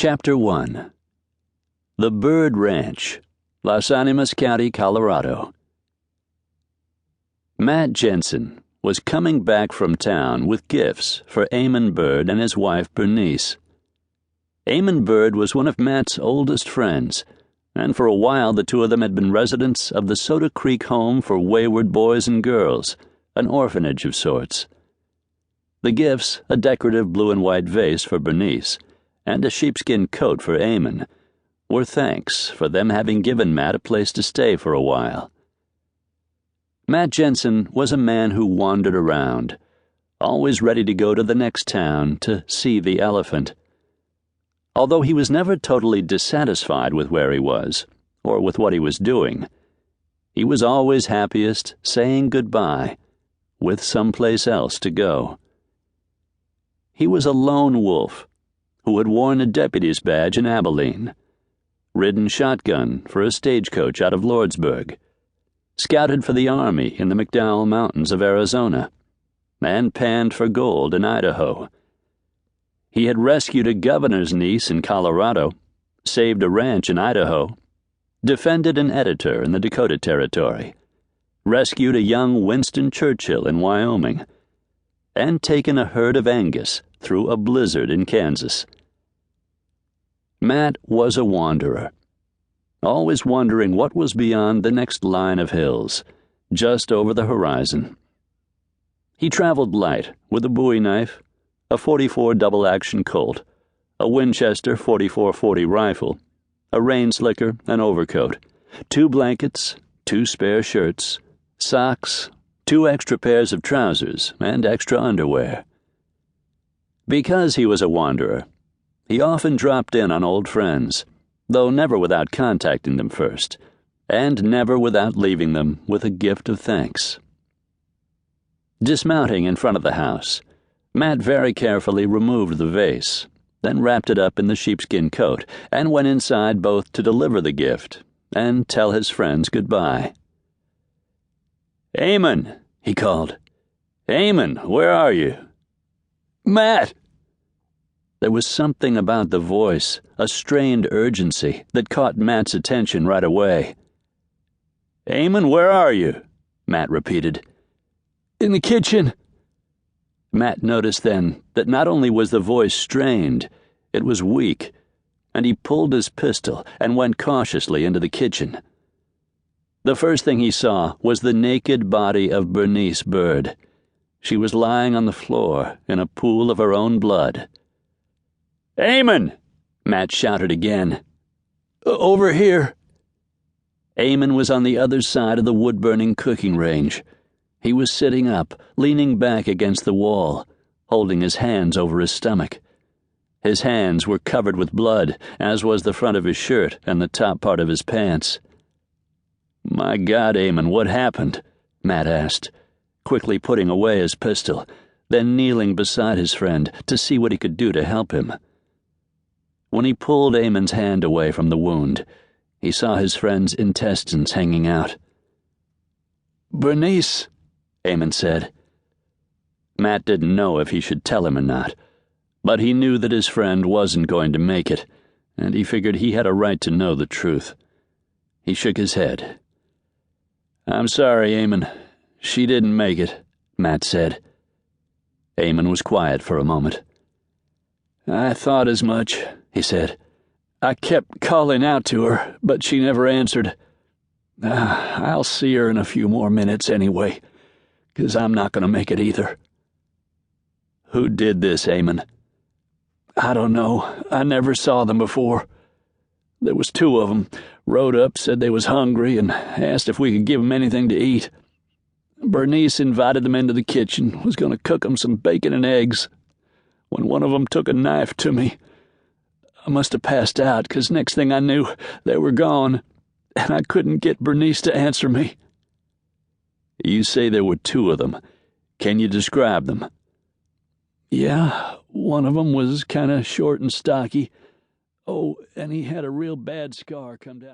Chapter 1. The Bird Ranch, Las Animas County, Colorado. Matt Jensen was coming back from town with gifts for Eamon Bird and his wife Bernice. Eamon Bird was one of Matt's oldest friends, and for a while the two of them had been residents of the Soda Creek Home for Wayward Boys and Girls, an orphanage of sorts. The gifts, a decorative blue and white vase for Bernice, and a sheepskin coat for Eamon, were thanks for them having given Matt a place to stay for a while. Matt Jensen was a man who wandered around, always ready to go to the next town to see the elephant. Although he was never totally dissatisfied with where he was, or with what he was doing, he was always happiest saying goodbye, with someplace else to go. He was a lone wolf who had worn a deputy's badge in Abilene, ridden shotgun for a stagecoach out of Lordsburg, scouted for the Army in the McDowell Mountains of Arizona, and panned for gold in Idaho. He had rescued a governor's niece in Colorado, saved a ranch in Idaho, defended an editor in the Dakota Territory, rescued a young Winston Churchill in Wyoming, and taken a herd of Angus through a blizzard in Kansas. Matt was a wanderer, always wondering what was beyond the next line of hills, just over the horizon. He traveled light with a bowie knife, a .44 double-action Colt, a Winchester .44-40 rifle, a rain slicker, an overcoat, 2 blankets, 2 spare shirts, socks, 2 extra pairs of trousers, and extra underwear. Because he was a wanderer, he often dropped in on old friends, though never without contacting them first, and never without leaving them with a gift of thanks. Dismounting in front of the house, Matt very carefully removed the vase, then wrapped it up in the sheepskin coat, and went inside both to deliver the gift and tell his friends goodbye. "Eamon," he called. "Eamon, where are you?" "Matt!" There was something about the voice, a strained urgency, that caught Matt's attention right away. "Eamon, where are you?" Matt repeated. "In the kitchen." Matt noticed then that not only was the voice strained, it was weak, and he pulled his pistol and went cautiously into the kitchen. The first thing he saw was the naked body of Bernice Bird. She was lying on the floor in a pool of her own blood. "Eamon!" Matt shouted again. "Over here." Eamon was on the other side of the wood-burning cooking range. He was sitting up, leaning back against the wall, holding his hands over his stomach. His hands were covered with blood, as was the front of his shirt and the top part of his pants. "My God, Eamon, what happened?" Matt asked, quickly putting away his pistol, then kneeling beside his friend to see what he could do to help him. When he pulled Eamon's hand away from the wound, he saw his friend's intestines hanging out. "Bernice," Eamon said. Matt didn't know if he should tell him or not, but he knew that his friend wasn't going to make it, and he figured he had a right to know the truth. He shook his head. "I'm sorry, Eamon. She didn't make it," Matt said. Eamon was quiet for a moment. "I thought as much," he said. "I kept calling out to her, but she never answered. I'll see her in a few more minutes anyway, 'cause I'm not going to make it either." "Who did this, Eamon?" "I don't know. I never saw them before. There was 2 of them. Rode up, said they was hungry, and asked if we could give them anything to eat. Bernice invited them into the kitchen, was going to cook them some bacon and eggs, when one of them took a knife to me. I must have passed out, 'cause next thing I knew, they were gone, and I couldn't get Bernice to answer me." "You say there were 2 of them. Can you describe them?" "Yeah, one of them was kind of short and stocky. Oh, and he had a real bad scar come down."